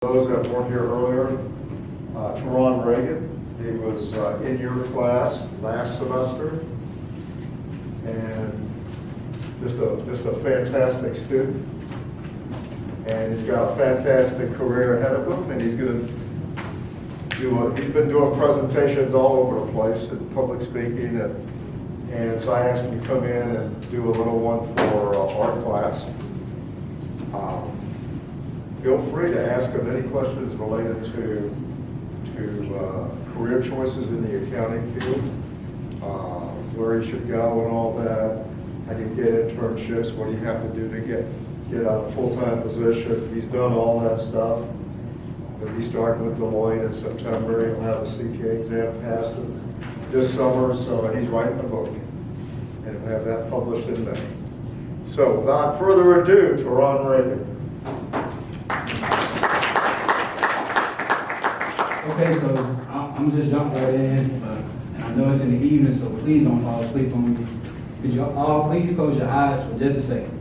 Those that weren't here earlier, Taron Ragan, he was in your class last semester, and just a fantastic student. And he's got a fantastic career ahead of him, and he's going to do. He's been doing presentations all over the place in public speaking, and so I asked him to come in and do a little one for our class. Feel free to ask him any questions related to career choices in the accounting field, where he should go and all that. How do you get internships? What do you have to do to get a full-time position? He's done all that stuff. He'll be starting with Deloitte in September. He'll have a CPA exam passed this summer, so he's writing a book, and we'll have that published in May. So without further ado, Taron Ragan. Okay, so I'm just jumping right in, and I know it's in the evening, so please don't fall asleep on me. Could you all please close your eyes for just a second?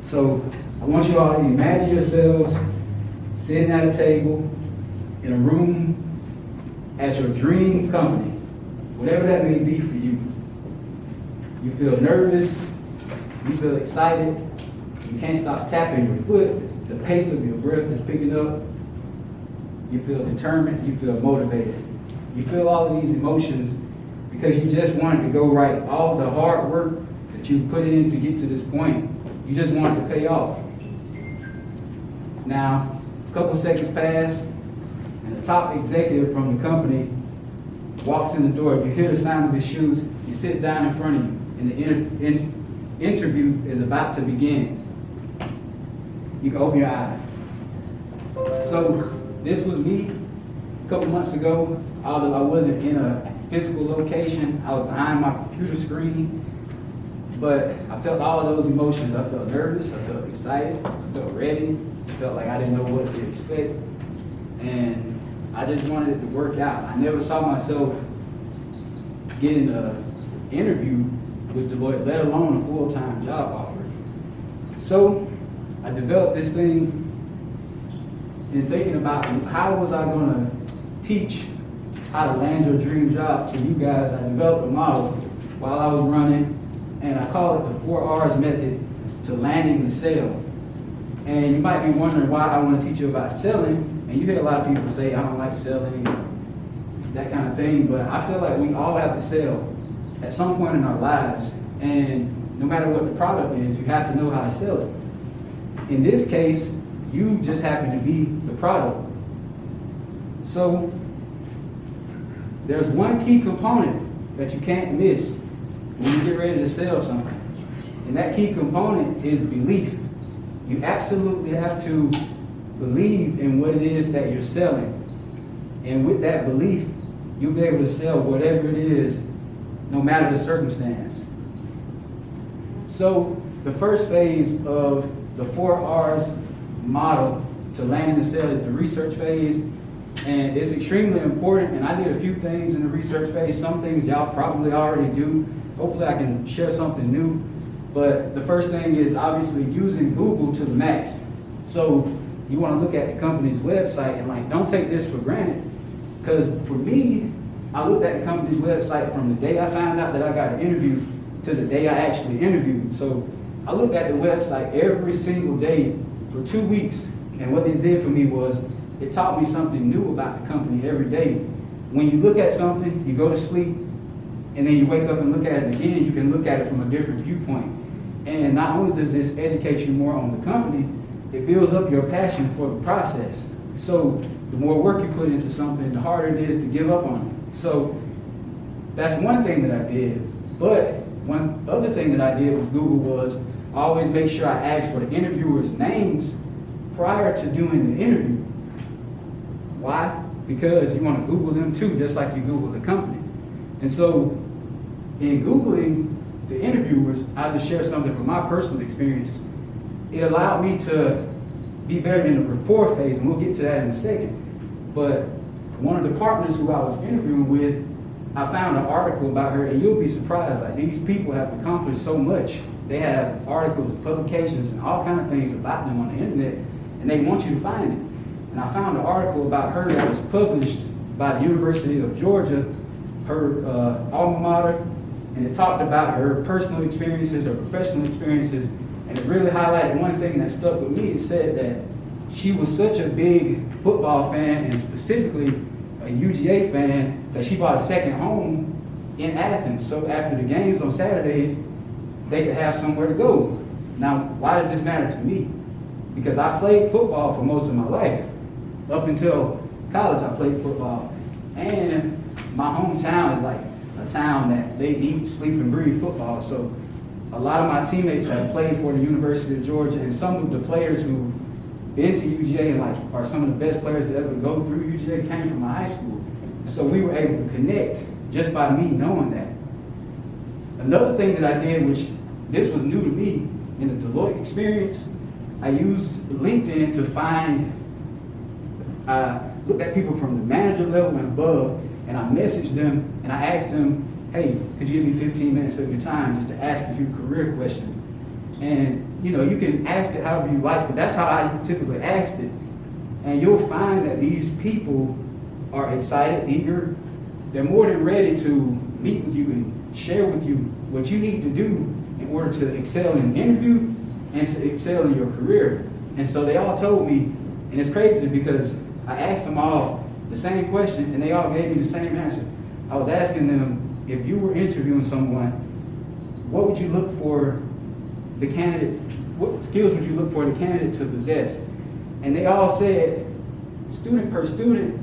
So I want you all to imagine yourselves sitting at a table in a room at your dream company, whatever that may be for you. You feel nervous, you feel excited, you can't stop tapping your foot, the pace of your breath is picking up. You feel determined, you feel motivated. You feel all of these emotions because you just wanted to go right. All the hard work that you put in to get to this point, you just wanted to pay off. Now, a couple seconds pass, and the top executive from the company walks in the door. You hear the sound of his shoes. He sits down in front of you, and the interview is about to begin. You can open your eyes. So, this was me a couple months ago. Although I wasn't in a physical location, I was behind my computer screen. But I felt all of those emotions. I felt nervous, I felt excited, I felt ready. I felt like I didn't know what to expect. And I just wanted it to work out. I never saw myself getting an interview with Deloitte, let alone a full-time job offer. So I developed this thing. And thinking about how was I going to teach how to land your dream job to you guys, I developed a model while I was running, and I call it the 4 R's method to landing the sale. And you might be wondering why I want to teach you about selling, and you hear a lot of people say, I don't like selling, that kind of thing, but I feel like we all have to sell at some point in our lives, and no matter what the product is, you have to know how to sell it. In this case, you just happen to be the product. So there's one key component that you can't miss when you get ready to sell something. And that key component is belief. You absolutely have to believe in what it is that you're selling. And with that belief, you'll be able to sell whatever it is, no matter the circumstance. So the first phase of the 4 R's model to landing the sale is the research phase, and it's extremely important. And I did a few things in the research phase. Some things y'all probably already do. Hopefully I can share something new. But the first thing is obviously using Google to the max. So you want to look at the company's website and don't take this for granted. Because for me, I looked at the company's website from the day I found out that I got an interview to the day I actually interviewed. So I looked at the website every single day for 2 weeks, and what this did for me was it taught me something new about the company every day. When you look at something, you go to sleep, and then you wake up and look at it again, you can look at it from a different viewpoint. And not only does this educate you more on the company, it builds up your passion for the process. So the more work you put into something, the harder it is to give up on it. So that's one thing that I did. But one other thing that I did with Google was I always make sure I ask for the interviewers' names prior to doing the interview. Why? Because you want to Google them too, just like you Google the company. And so in Googling the interviewers, I just share something from my personal experience. It allowed me to be better in the rapport phase, and we'll get to that in a second. But one of the partners who I was interviewing with, I found an article about her, and you'll be surprised, like these people have accomplished so much. They have articles, publications, and all kinds of things about them on the internet, and they want you to find it. and I found an article about her that was published by the University of Georgia, her alma mater, and it talked about her personal experiences, her professional experiences, and it really highlighted one thing that stuck with me. It said that she was such a big football fan, and specifically a UGA fan, that she bought a second home in Athens. So after the games on Saturdays, they could have somewhere to go. Now, why does this matter to me? Because I played football for most of my life. Up until college, I played football. And my hometown is like a town that they eat, sleep, and breathe football. So a lot of my teammates have played for the University of Georgia, and some of the players who've been to UGA and like are some of the best players to ever go through UGA came from my high school. So we were able to connect just by me knowing that. Another thing that I did, which this was new to me in the Deloitte experience, I used LinkedIn to find, looked at people from the manager level and above, and I messaged them and I asked them, hey, could you give me 15 minutes of your time just to ask a few career questions? And you can ask it however you like, but that's how I typically asked it. And you'll find that these people are excited, eager. They're more than ready to meet with you and share with you what you need to do in order to excel in an interview and to excel in your career. And so they all told me, and it's crazy because I asked them all the same question and they all gave me the same answer. I was asking them, if you were interviewing someone, what would you look for the candidate, what skills would you look for the candidate to possess? And they all said, student per student,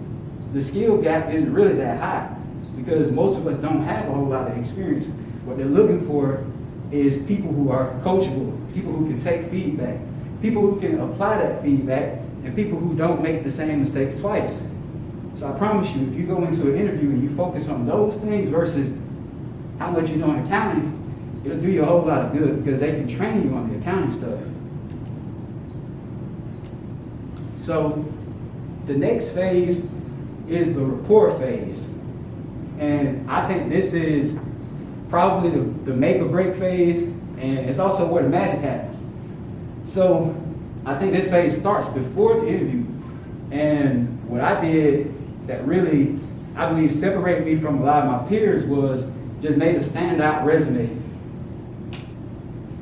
the skill gap isn't really that high because most of us don't have a whole lot of experience. What they're looking for is people who are coachable, people who can take feedback, people who can apply that feedback, and people who don't make the same mistakes twice. So I promise you, if you go into an interview and you focus on those things versus how much you know in accounting, it'll do you a whole lot of good because they can train you on the accounting stuff. So the next phase is the rapport phase. And I think this is probably the make or break phase, and it's also where the magic happens. So I think this phase starts before the interview. And what I did that really, I believe, separated me from a lot of my peers was just made a standout resume.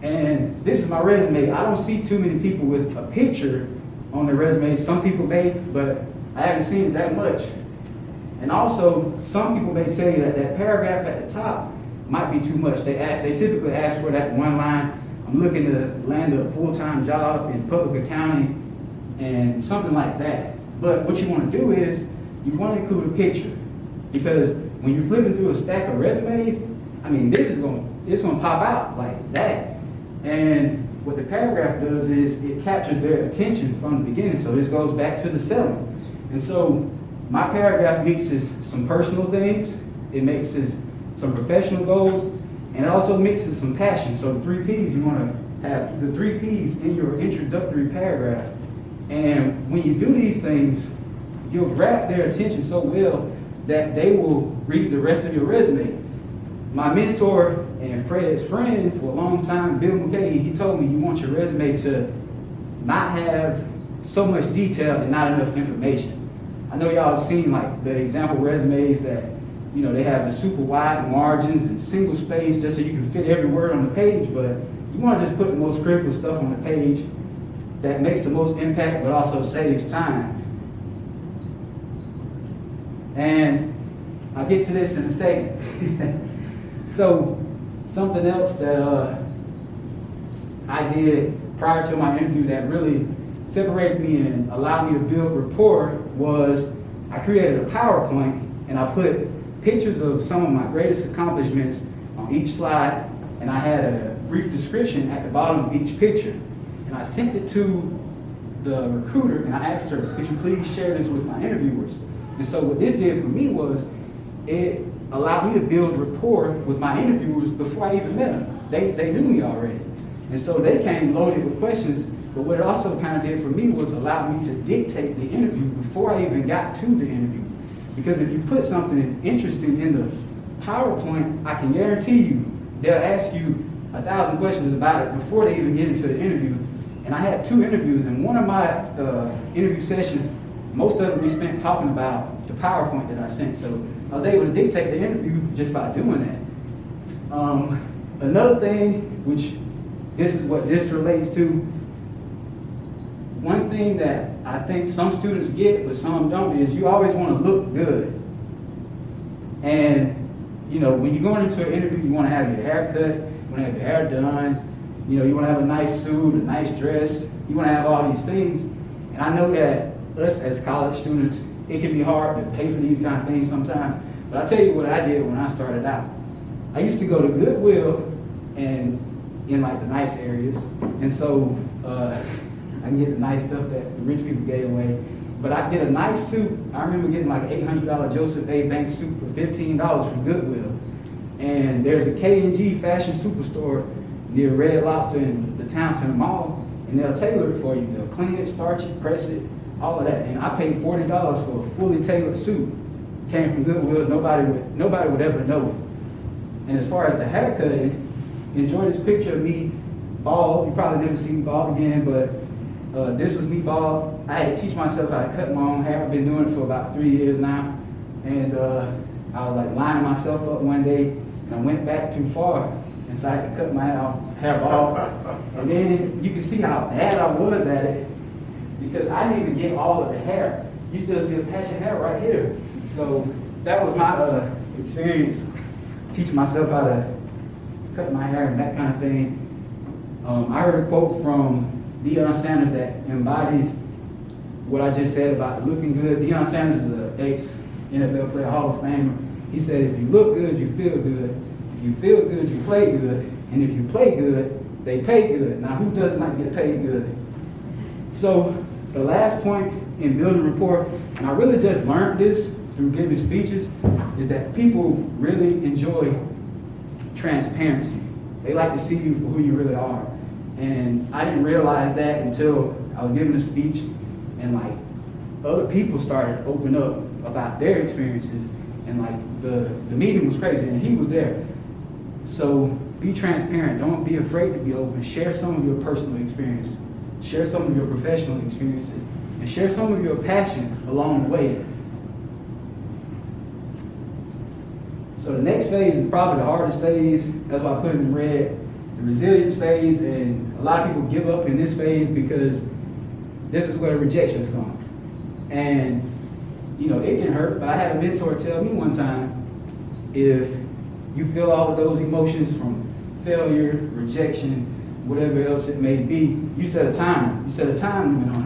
And this is my resume. I don't see too many people with a picture on their resume. Some people may, but I haven't seen it that much. And also, some people may tell you that that paragraph at the top might be too much. They typically ask for that one line, I'm looking to land a full-time job in public accounting and something like that. But what you want to do is, you want to include a picture. Because when you're flipping through a stack of resumes, I mean, it's gonna pop out like that. And what the paragraph does is it captures their attention from the beginning. So this goes back to the selling. And so my paragraph mixes some personal things, it mixes some professional goals, and it also mixes some passion. So the 3 Ps, you want to have the 3 Ps in your introductory paragraph. And when you do these things, you'll grab their attention so well that they will read the rest of your resume. My mentor and Fred's friend for a long time, Bill McKay, he told me you want your resume to not have so much detail and not enough information. I know y'all have seen like the example resumes that, they have the super wide margins and single space just so you can fit every word on the page, but you want to just put the most critical stuff on the page that makes the most impact but also saves time. And I'll get to this in a second. So something else that I did prior to my interview that really separated me and allowed me to build rapport was I created a PowerPoint and I put pictures of some of my greatest accomplishments on each slide, and I had a brief description at the bottom of each picture. And I sent it to the recruiter and I asked her, could you please share this with my interviewers? And so what this did for me was it allowed me to build rapport with my interviewers before I even met them. They knew me already. And so they came loaded with questions, but what it also kind of did for me was allow me to dictate the interview before I even got to the interview. Because if you put something interesting in the PowerPoint, I can guarantee you they'll ask you 1,000 questions about it before they even get into the interview. And I had 2 interviews, and one of my interview sessions, most of it we spent talking about the PowerPoint that I sent. So I was able to dictate the interview just by doing that. Another thing, which this is what this relates to, one thing that I think some students get, but some don't, is you always want to look good. And, you know, when you're going into an interview, you want to have your hair cut, you want to have your hair done, you know, you want to have a nice suit, a nice dress, you want to have all these things. And I know that us as college students, it can be hard to pay for these kind of things sometimes. But I'll tell you what I did when I started out. I used to go to Goodwill and in like the nice areas. And so I can get the nice stuff that the rich people gave away. But I get a nice suit. I remember getting like an $800 Joseph A. Banks suit for $15 from Goodwill. And there's a K&G fashion superstore near Red Lobster in the Town Center Mall, and they'll tailor it for you. They'll clean it, starch it, press it, all of that. And I paid $40 for a fully tailored suit. Came from Goodwill, nobody would ever know it. And as far as the haircut, enjoy this picture of me bald. You probably never see me bald again, but this was me bald. I had to teach myself how to cut my own hair. I've been doing it for about 3 years now. And I was like lining myself up one day, and I went back too far. And so I had to cut my hair bald. And then you can see how bad I was at it, because I didn't even get all of the hair. You still see a patch of hair right here. So that was my experience, teaching myself how to cut my hair and that kind of thing. I heard a quote from Deion Sanders that embodies what I just said about looking good. Deion Sanders is an ex-NFL player, Hall of Famer. He said, if you look good, you feel good. If you feel good, you play good. And if you play good, they pay good. Now, who doesn't like to get paid good? So the last point in building rapport, and I really just learned this through giving speeches, is that people really enjoy transparency. They like to see you for who you really are. And I didn't realize that until I was giving a speech, and like other people started to open up about their experiences, and like the meeting was crazy, and he was there. So be transparent. Don't be afraid to be open. Share some of your personal experience. Share some of your professional experiences, and share some of your passion along the way. So the next phase is probably the hardest phase. That's why I put it in red. The resilience phase, and a lot of people give up in this phase because this is where rejections come. And, you know, it can hurt, but I had a mentor tell me one time, if you feel all of those emotions from failure, rejection, whatever else it may be, you set a timer. You set a time limit on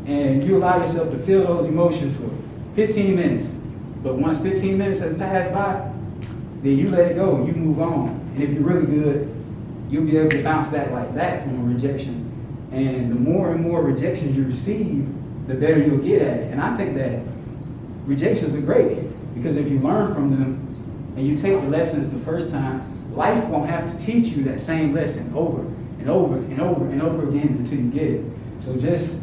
it. And you allow yourself to feel those emotions for 15 minutes. But once 15 minutes has passed by, then you let it go, you move on. And if you're really good, you'll be able to bounce back like that from a rejection. And the more and more rejections you receive, the better you'll get at it. And I think that rejections are great, because if you learn from them and you take the lessons the first time, life won't have to teach you that same lesson over and over and over and over again until you get it. So just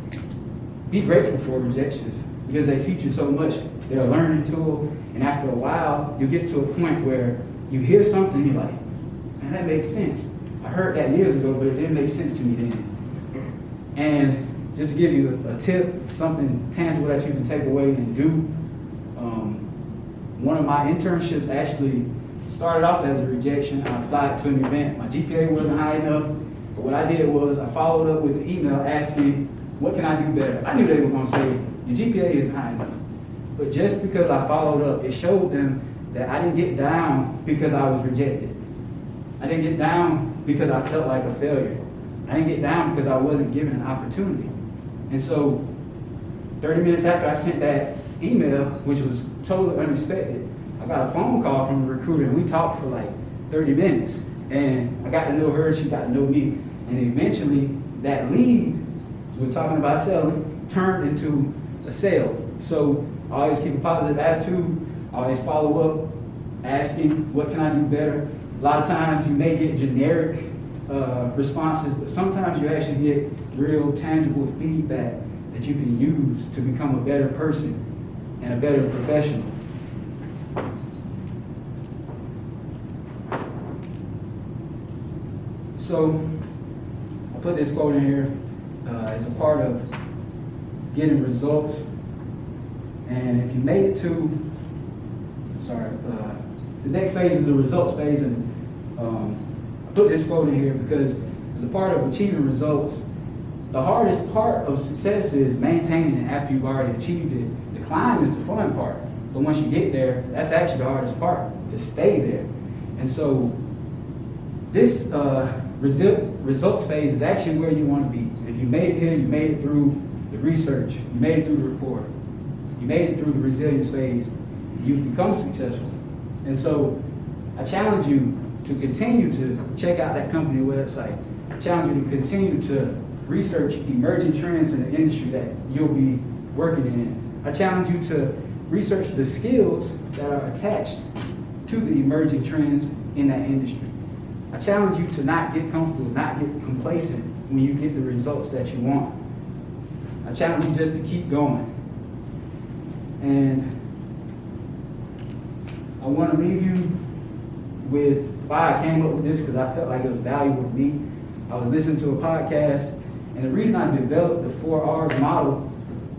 be grateful for rejections, because they teach you so much. They're a learning tool, and after a while, you'll get to a point where you hear something, you're like, man, that makes sense. I heard that years ago, but it didn't make sense to me then. And just to give you a tip, something tangible that you can take away and do, one of my internships actually started off as a rejection. I applied to an event. My GPA wasn't high enough, but what I did was I followed up with an email asking, what can I do better? I knew they were going to say, your GPA isn't high enough. But just because I followed up, it showed them that I didn't get down because I was rejected. I didn't get down because I felt like a failure. I didn't get down because I wasn't given an opportunity. And so 30 minutes after I sent that email, which was totally unexpected, I got a phone call from the recruiter, and we talked for like 30 minutes. And I got to know her, she got to know me. And eventually that lead, we're talking about selling, turned into a sale. So I always keep a positive attitude. I always follow up, asking, what can I do better? A lot of times you may get generic responses, but sometimes you actually get real tangible feedback that you can use to become a better person and a better professional. So I put this quote in here as a part of getting results. And if you made it to, the next phase is the results phase, and I put this quote in here because as a part of achieving results, the hardest part of success is maintaining it after you've already achieved it. The climb is the fun part, but once you get there, that's actually the hardest part, to stay there. And so this results phase is actually where you want to be. If you made it here, you made it through the research, you made it through the report, you made it through the resilience phase, you've become successful. And so I challenge you to continue to check out that company website. I challenge you to continue to research emerging trends in the industry that you'll be working in. I challenge you to research the skills that are attached to the emerging trends in that industry. I challenge you to not get comfortable, not get complacent when you get the results that you want. I challenge you just to keep going. And I want to leave you with why I came up with this, because I felt like it was valuable to me. I was listening to a podcast, and the reason I developed the 4Rs model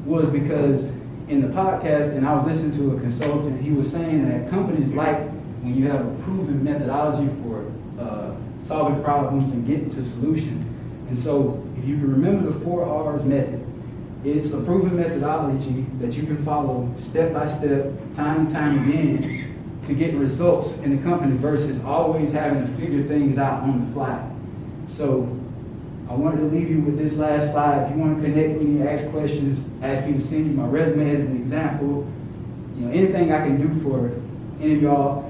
was because in the podcast, and I was listening to a consultant, he was saying that companies like when you have a proven methodology for solving problems and getting to solutions. And so if you can remember the 4Rs method, it's a proven methodology that you can follow step by step, time and time again, to get results in the company versus always having to figure things out on the fly. So I wanted to leave you with this last slide. If you want to connect with me, ask questions, ask me to send you my resume as an example, anything I can do for any of y'all.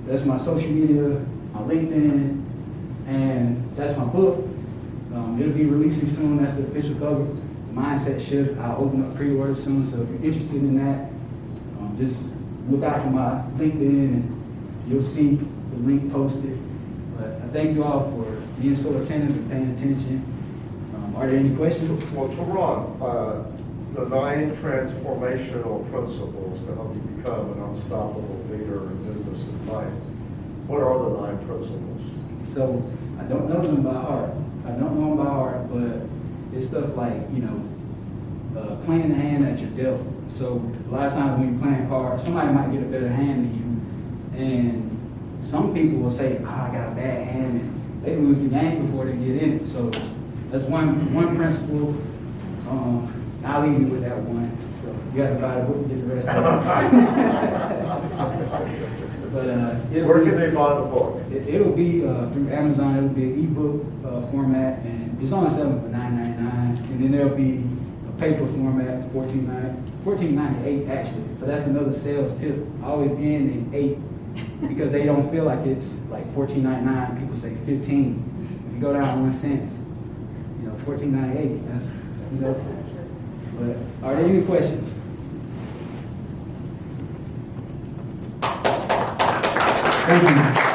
That's my social media, my LinkedIn, and that's my book. It'll be releasing soon. That's the official cover. Mindset Shift. I'll open up pre-order soon, so if you're interested in that, just look out for my LinkedIn and you'll see the link posted. But I thank you all for being so attentive and paying attention. Are there any questions? Well, Taron, the 9 transformational principles to help you become an unstoppable leader in business and life. What are the 9 principles? So I don't know them by heart. But it's stuff like, playing the hand that you're dealt. So a lot of times when you're playing cards, somebody might get a better hand than you. And some people will say, I got a bad hand, and they lose the game before they get in it. So that's one principle. I'll leave you with that one. So you got to buy the book and get the rest of it. But where can they buy the book? It'll be through Amazon. It'll be an ebook format, and it's only selling for $9.99. And then there'll be a paper format, $14.98 actually. So that's another sales tip. I always end in 8 because they don't feel like it's like $14.99. People say 15. If you go down 1 cent, $14.98. That's But are there any questions? Thank you.